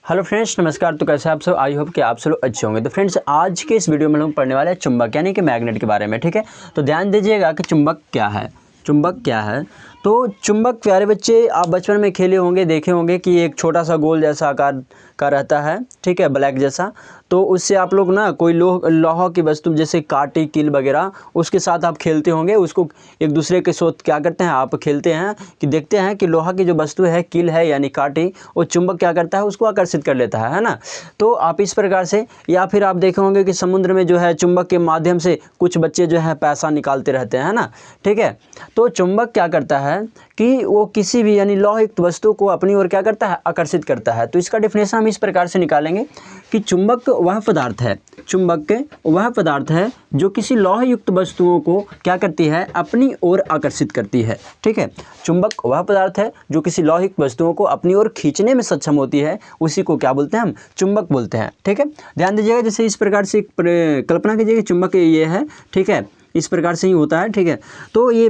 Hello friends, नमस्कार। तो कैसे आप सब? आई होप कि आप सब लोग अच्छे होंगे। तो फ्रेंड्स, आज के इस वीडियो में हम पढ़ने वाले हैं चुंबक यानी कि मैग्नेट के बारे में। ठीक है, तो ध्यान दीजिएगा कि चुंबक क्या है। चुंबक क्या है? तो चुंबक, प्यारे बच्चे, आप बचपन में खेले होंगे, देखे होंगे कि एक छोटा सा गोल जैसा आकार का रहता है, ठीक है, ब्लैक जैसा। तो उससे आप लोग ना कोई लोहा की वस्तु जैसे कांटे, कील वगैरह, उसके साथ आप खेलते होंगे। उसको एक दूसरे के साथ क्या करते हैं, आप खेलते हैं कि देखते हैं कि लोहा की जो वस्तु है, कील है यानी कांटे, वो चुंबक क्या करता है, उसको आकर्षित कर लेता है ना। तो आप इस प्रकार से, या फिर आप देखे होंगे कि समुद्र में जो है चुंबक के माध्यम से कुछ बच्चे जो है पैसा निकालते रहते हैं ना। ठीक है, तो चुंबक क्या करता है कि वो किसी भी यानी लौहयुक्त वस्तु को अपनी ओर क्या करता है, आकर्षित करता है। तो इसका डेफिनेशन हम इस प्रकार से निकालेंगे कि चुंबक वह पदार्थ है, चुंबक वह पदार्थ है जो किसी लौहयुक्त वस्तुओं को क्या करती है, अपनी ओर आकर्षित करती है। ठीक है, चुंबक वह पदार्थ है जो किसी लौहयुक्त वस्तुओं को अपनी ओर खींचने में सक्षम होती है, उसी को क्या बोलते हैं, हम चुंबक बोलते हैं। ठीक है, ध्यान दीजिएगा, जैसे इस प्रकार से कल्पना कीजिए कि चुंबक ये है। ठीक है, इस प्रकार से ही होता है। ठीक है, तो ये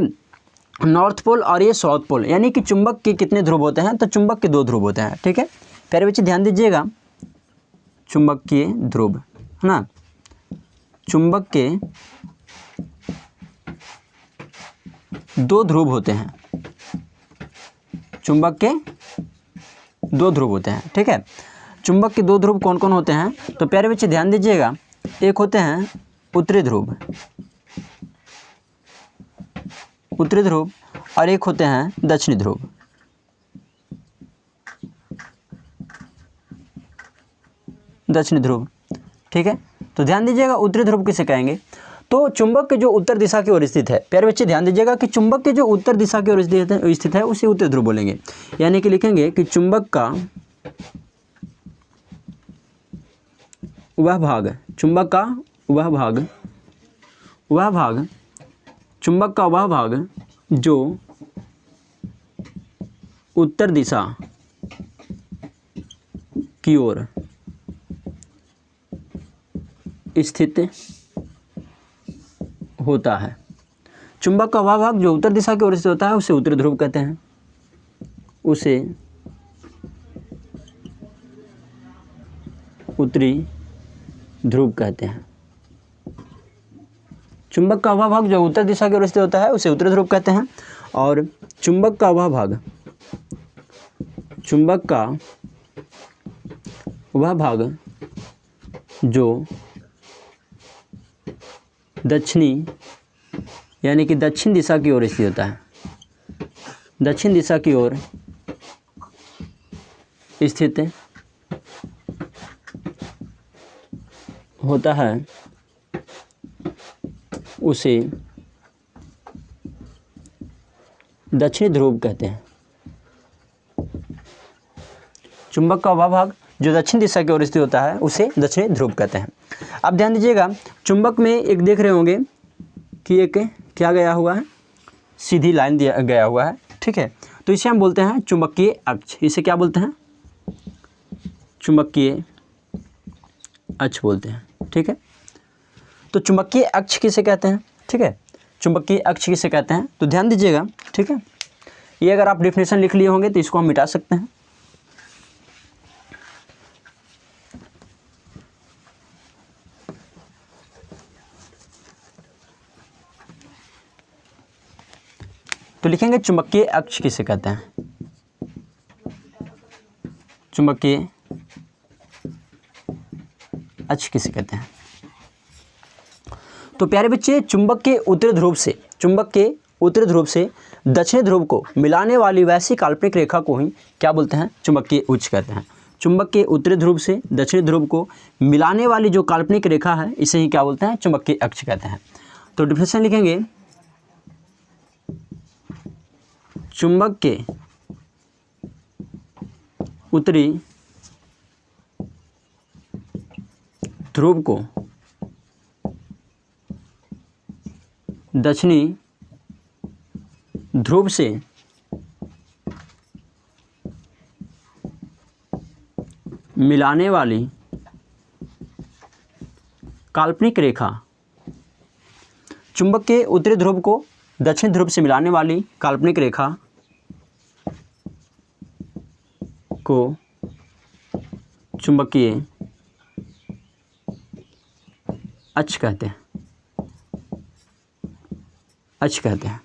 नॉर्थ पोल और ये साउथ पोल, यानी कि चुंबक के कितने ध्रुव होते हैं, तो चुंबक के 2 ध्रुव होते हैं। ठीक है, प्यारे बच्चे ध्यान दीजिएगा, चुंबकीय ध्रुव है ना, चुंबक के 2 ध्रुव होते हैं, चुंबक के 2 ध्रुव होते हैं। ठीक है, चुंबक के 2 ध्रुव कौन कौन होते हैं? तो प्यारे बच्चे ध्यान दीजिएगा, एक होते हैं उत्तरी ध्रुव, उत्तरी ध्रुव, और एक होते हैं दक्षिणी ध्रुव। दक्षिणी ध्रुव, ठीक है। तो ध्यान दीजिएगा, उत्तरी ध्रुव किसे कहेंगे? तो चुंबक के जो उत्तर दिशा की ओर स्थित है, प्यारे बच्चे ध्यान दीजिएगा कि चुंबक के जो उत्तर दिशा की ओर स्थित है उसे उत्तरी ध्रुव बोलेंगे। यानी कि लिखेंगे कि चुंबक का वह भाग, चुंबक का वह भाग, वह भाग, चुंबक का वह भाग जो उत्तर दिशा की ओर स्थित होता है। चुंबक का वह भाग जो उत्तर दिशा की ओर स्थित होता है उसे उत्तरी ध्रुव कहते हैं, उसे उत्तरी ध्रुव कहते हैं। चुंबक का वह भाग जो उत्तर दिशा की ओर स्थित होता है उसे उत्तरी ध्रुव कहते हैं, और चुंबक का वह भाग, चुंबक का वह भाग जो दक्षिणी यानी कि दक्षिण दिशा की ओर स्थित होता है, दक्षिण दिशा की ओर स्थित होता है, उसे दक्षिणी ध्रुव कहते हैं। चुंबक का वह भाग जो दक्षिण दिशा की ओर स्थित होता है उसे दक्षिणी ध्रुव कहते हैं। अब ध्यान दीजिएगा, चुंबक में एक देख रहे होंगे कि एक क्या गया हुआ है, सीधी लाइन दिया गया हुआ है। ठीक है, तो इसे हम बोलते हैं चुंबकीय अक्ष। इसे क्या बोलते हैं? चुंबकीय अक्ष बोलते हैं। ठीक है, तो चुंबकीय अक्ष किसे कहते हैं? ठीक है, चुंबकीय अक्ष किसे कहते हैं? तो ध्यान दीजिएगा, ठीक है, ये अगर आप डेफिनेशन लिख लिए होंगे तो इसको हम मिटा सकते हैं। तो लिखेंगे चुंबकीय अक्ष किसे कहते हैं, चुंबकीय अक्ष किसे कहते हैं? तो प्यारे बच्चे, चुंबक के उत्तरी ध्रुव से, चुंबक के उत्तरी ध्रुव से दक्षिणी ध्रुव को मिलाने वाली वैसी काल्पनिक रेखा को ही क्या बोलते हैं? चुंबकीय अक्ष कहते हैं। चुंबक के उत्तरी ध्रुव से दक्षिणी ध्रुव को मिलाने वाली जो काल्पनिक रेखा है इसे ही क्या बोलते हैं? चुंबकीय अक्ष कहते हैं। तो डिफिनेशन लिखेंगे, चुंबक के उत्तरी ध्रुव को दक्षिणी ध्रुव से मिलाने वाली काल्पनिक रेखा, चुंबक के उत्तरी ध्रुव को दक्षिण ध्रुव से मिलाने वाली काल्पनिक रेखा को चुंबकीय अक्ष कहते हैं, अक्ष कहते हैं।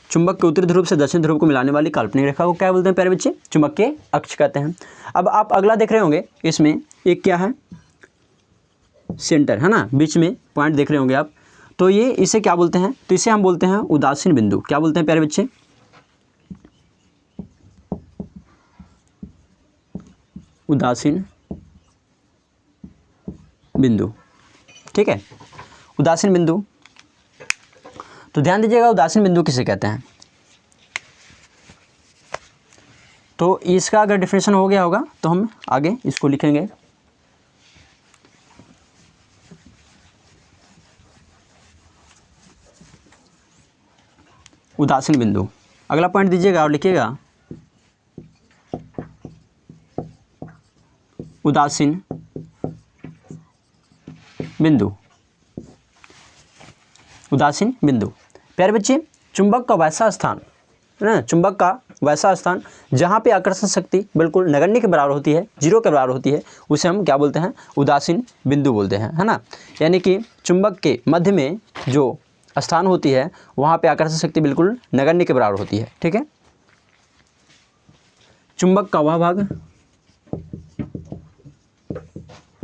चुंबक के उत्तरी ध्रुव से दक्षिण ध्रुव को मिलाने वाली काल्पनिक रेखा को क्या बोलते हैं प्यारे बच्चे? चुंबकीय अक्ष कहते हैं। अब आप अगला देख रहे होंगे, इसमें एक क्या है, सेंटर है ना, बीच में पॉइंट देख रहे होंगे आप, तो ये इसे क्या बोलते हैं? तो इसे हम बोलते हैं उदासीन बिंदु। क्या बोलते हैं प्यारे बच्चे? उदासीन बिंदु, ठीक है, उदासीन बिंदु। तो ध्यान दीजिएगा, उदासीन बिंदु किसे कहते हैं? तो इसका अगर डिफिनेशन हो गया होगा तो हम आगे इसको लिखेंगे। उदासीन बिंदु, अगला पॉइंट दीजिएगा और लिखिएगा उदासीन बिंदु, उदासीन बिंदु। प्यारे बच्चे, चुंबक का वैसा स्थान है ना, चुंबक का वैसा स्थान जहाँ पे आकर्षण शक्ति बिल्कुल नगण्य के बराबर होती है, जीरो के बराबर होती है, उसे हम क्या बोलते हैं? उदासीन बिंदु बोलते हैं, है ना। यानी कि चुंबक के मध्य में जो स्थान होती है वहाँ पे आकर्षण शक्ति बिल्कुल नगण्य के बराबर होती है, ठीक है। चुंबक का वह भाग,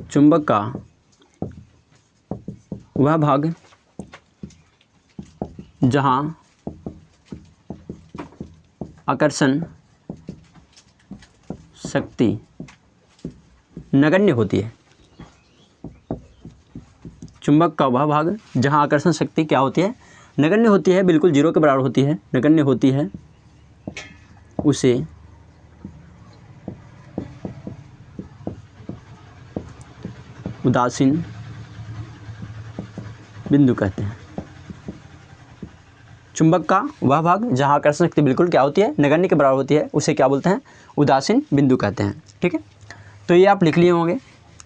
चुंबक का वह भाग जहाँ आकर्षण शक्ति नगण्य होती है, चुंबक का वह भाग जहाँ आकर्षण शक्ति क्या होती है? नगण्य होती है, बिल्कुल जीरो के बराबर होती है, नगण्य होती है, उसे उदासीन बिंदु कहते हैं। चुंबक का वह भाग जहाँ आकर्षण शक्ति बिल्कुल क्या होती है? नगण्य के बराबर होती है, उसे क्या बोलते हैं? उदासीन बिंदु कहते हैं, ठीक है। तो ये आप लिख लिए होंगे।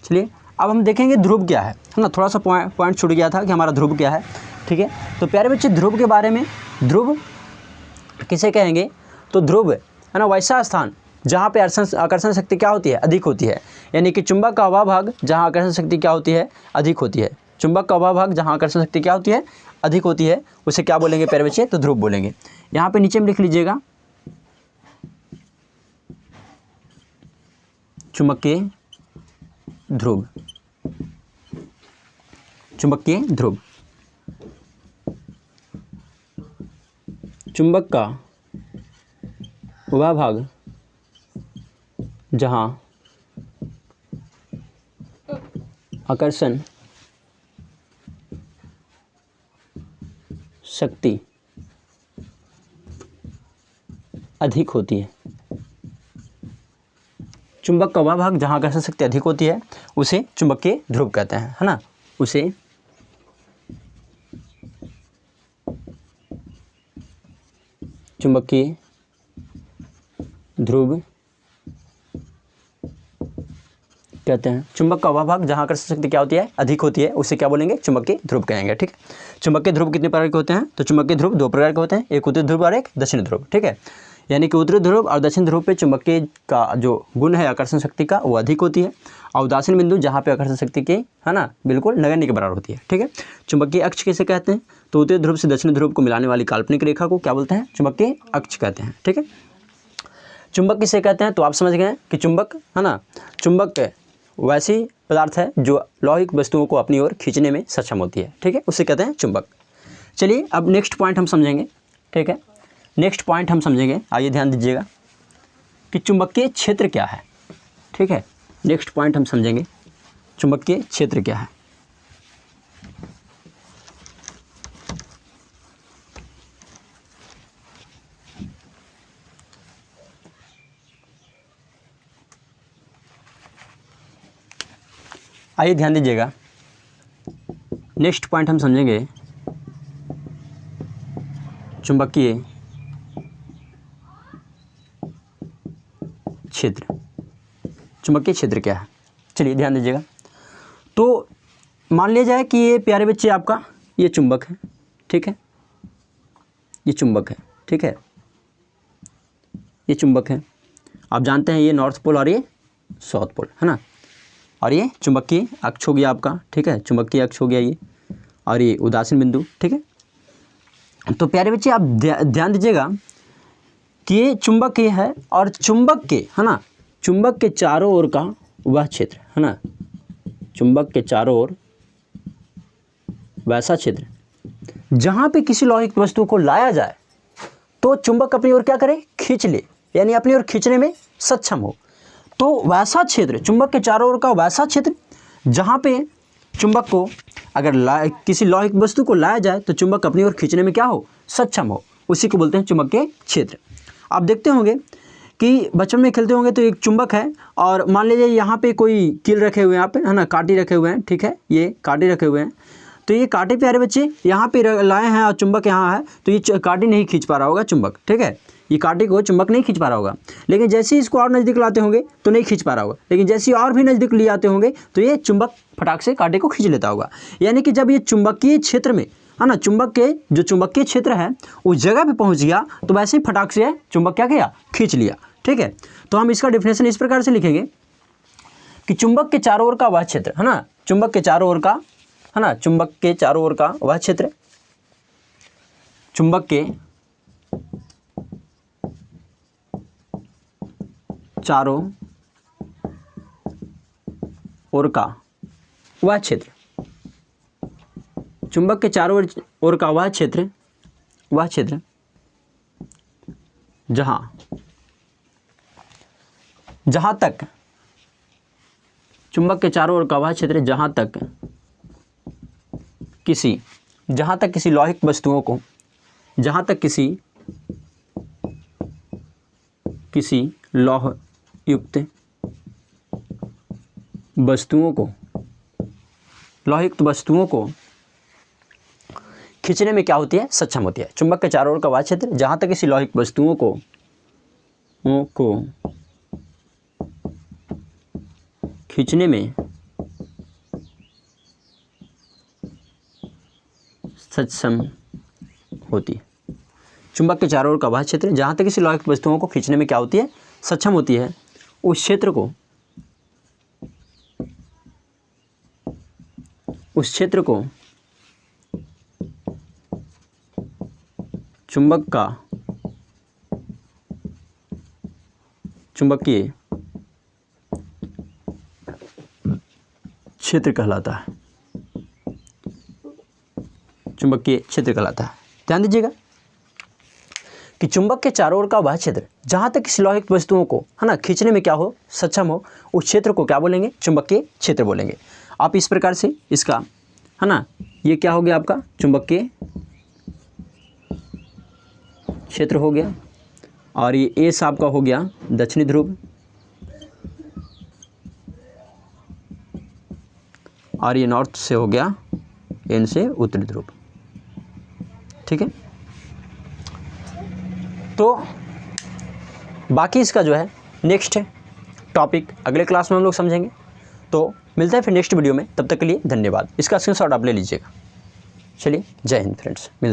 चलिए अब हम देखेंगे ध्रुव क्या है ना, थोड़ा सा पॉइंट छूट गया था कि हमारा ध्रुव क्या है, ठीक है। तो प्यारे बच्चे, ध्रुव के बारे में, ध्रुव किसे कहेंगे? तो ध्रुव है ना वैसा स्थान जहाँ पे आकर्षण शक्ति क्या होती है? अधिक होती है। यानी कि चुंबक का वह भाग जहाँ आकर्षण शक्ति क्या होती है? अधिक होती है। चुंबक का वह भाग जहाँ आकर्षण शक्ति क्या होती है? अधिक होती है, उसे क्या बोलेंगे प्यारे बच्चे? तो ध्रुव बोलेंगे। यहाँ पे नीचे में लिख लीजिएगा चुंबकीय ध्रुव, चुंबकीय ध्रुव। चुंबक का वह भाग जहाँ आकर्षण शक्ति अधिक होती है, चुंबक का वह भाग जहाँ आकर्षण शक्ति अधिक होती है उसे चुंबकीय ध्रुव कहते हैं, है ना, उसे चुंबकीय ध्रुव कहते हैं। चुंबक का वह भाग जहाँ आकर्षण शक्ति क्या होती है? अधिक होती है, उसे क्या बोलेंगे? चुंबकीय ध्रुव कहेंगे, ठीक है। चुंबकीय ध्रुव कितने प्रकार के होते हैं? तो चुंबकीय ध्रुव दो प्रकार के होते हैं, एक उत्तरी ध्रुव और एक दक्षिण ध्रुव, ठीक है। यानी कि उत्तरी ध्रुव और दक्षिण ध्रुव पे चुंबकीय का जो गुण है आकर्षण शक्ति का वो अधिक होती है, और उदासीन बिंदु जहाँ पे आकर्षण शक्ति की है ना बिल्कुल नगण्य के बराबर होती है, ठीक है। चुंबकीय अक्ष किसे कहते हैं? तो उत्तरी ध्रुव से दक्षिण ध्रुव को मिलाने वाली काल्पनिक रेखा को क्या बोलते हैं? चुंबकीय अक्ष कहते हैं, ठीक है। चुंबक किसे कहते हैं? तो आप समझ गए कि चुंबक है ना, चुंबक वैसी पदार्थ है जो लौहिक वस्तुओं को अपनी ओर खींचने में सक्षम होती है, ठीक है, उसे कहते हैं चुंबक। चलिए अब नेक्स्ट पॉइंट हम समझेंगे, ठीक है। नेक्स्ट पॉइंट हम समझेंगे, आइए ध्यान दीजिएगा कि चुंबकीय क्षेत्र क्या है, ठीक है। नेक्स्ट पॉइंट हम समझेंगे चुंबकीय क्षेत्र क्या है। आइए ध्यान दीजिएगा, नेक्स्ट पॉइंट हम समझेंगे चुंबकीय क्षेत्र। चुंबकीय क्षेत्र क्या है? चलिए ध्यान दीजिएगा। तो मान लिया जाए कि ये प्यारे बच्चे आपका ये चुंबक है, ठीक है, ये चुंबक है, ठीक है, ये चुंबक है। आप जानते हैं ये नॉर्थ पोल और ये साउथ पोल, है ना। और ये चुंबकीय अक्ष हो गया आपका, ठीक है, चुंबकीय अक्ष हो गया ये, और ये उदासीन बिंदु, ठीक है। तो प्यारे बच्चे आप ध्यान दीजिएगा कि ये चुंबकीय है और चुंबक के, है ना, चुंबक के चारों ओर का वह क्षेत्र, है ना, चुंबक के चारों ओर वैसा क्षेत्र जहाँ पे किसी लौहिक वस्तु को लाया जाए तो चुंबक अपनी ओर क्या करे, खींच ले, यानी अपनी ओर खींचने में सक्षम हो। तो वैसा क्षेत्र, चुंबक के चारों ओर का वैसा क्षेत्र जहाँ पे चुंबक को अगर किसी लौहिक वस्तु को लाया जाए तो चुंबक अपनी ओर खींचने में क्या हो, सक्षम हो, उसी को बोलते हैं चुंबकीय क्षेत्र। आप देखते होंगे कि बचपन में खेलते होंगे तो एक चुंबक है और मान लीजिए यहाँ पे कोई कील रखे हुए हैं, यहाँ पे, है ना, कांटे रखे हुए हैं, ठीक है, ये कांटे रखे हुए हैं। तो ये कांटे प्यारे बच्चे यहाँ पे लाए हैं और चुंबक यहाँ है, तो ये कांटे नहीं खींच पा रहा होगा चुंबक, ठीक है, ये कांटे को चुंबक नहीं खींच पा रहा होगा। लेकिन जैसे ही इसको और नज़दीक लाते होंगे तो नहीं खींच पा रहा होगा, लेकिन जैसे ही और भी नज़दीक ले आते होंगे तो ये चुंबक फटाक से कांटे को खींच लेता होगा। यानी कि जब ये चुंबकीय क्षेत्र में, है ना, चुंबक के जो चुंबकीय क्षेत्र है उस जगह पे पहुंच गया तो वैसे ही फटाक से चुंबक क्या किया, खींच लिया, ठीक है। तो हम इसका डेफिनेशन इस प्रकार से लिखेंगे कि चुंबक के चारों ओर का वह क्षेत्र, है ना, चुंबक के चारों ओर का, है ना, चुंबक के चारों ओर का वह क्षेत्र, चुंबक के चारों ओर का वह क्षेत्र, चुंबक के चारों ओर का वह क्षेत्र, वह क्षेत्र जहां तक चुंबक के चारों ओर का वह क्षेत्र जहां तक किसी लौहिक वस्तुओं को, जहां तक किसी लौहयुक्त वस्तुओं को, लौहयुक्त वस्तुओं को खींचने में क्या होती है, सक्षम होती है। चुंबक के चारों ओर का वह क्षेत्र जहां तक किसी लौहिक वस्तुओं को खींचने में सक्षम होती है। चुंबक के चारों ओर का वह क्षेत्र जहां तक किसी लौहिक वस्तुओं को खींचने में क्या होती है, सक्षम होती है, उस क्षेत्र को चुंबकीय क्षेत्र कहलाता है, चुंबकीय क्षेत्र कहलाता है। ध्यान दीजिएगा कि चुंबक के चारों ओर का वह क्षेत्र जहां तक किसी लौहिक वस्तुओं को, है ना, खींचने में क्या हो, सक्षम हो, उस क्षेत्र को क्या बोलेंगे, चुंबकीय क्षेत्र बोलेंगे। आप इस प्रकार से इसका, है ना, ये क्या हो गया आपका चुंबकीय क्षेत्र हो गया, और ये एस आपका हो गया दक्षिणी ध्रुव, और ये नॉर्थ से हो गया, एन से उत्तरी ध्रुव, ठीक है। तो बाकी इसका जो है नेक्स्ट टॉपिक अगले क्लास में हम लोग समझेंगे। तो मिलता है फिर नेक्स्ट वीडियो में, तब तक के लिए धन्यवाद। इसका स्क्रीनशॉट आप ले लीजिएगा। चलिए, जय हिंद फ्रेंड्स।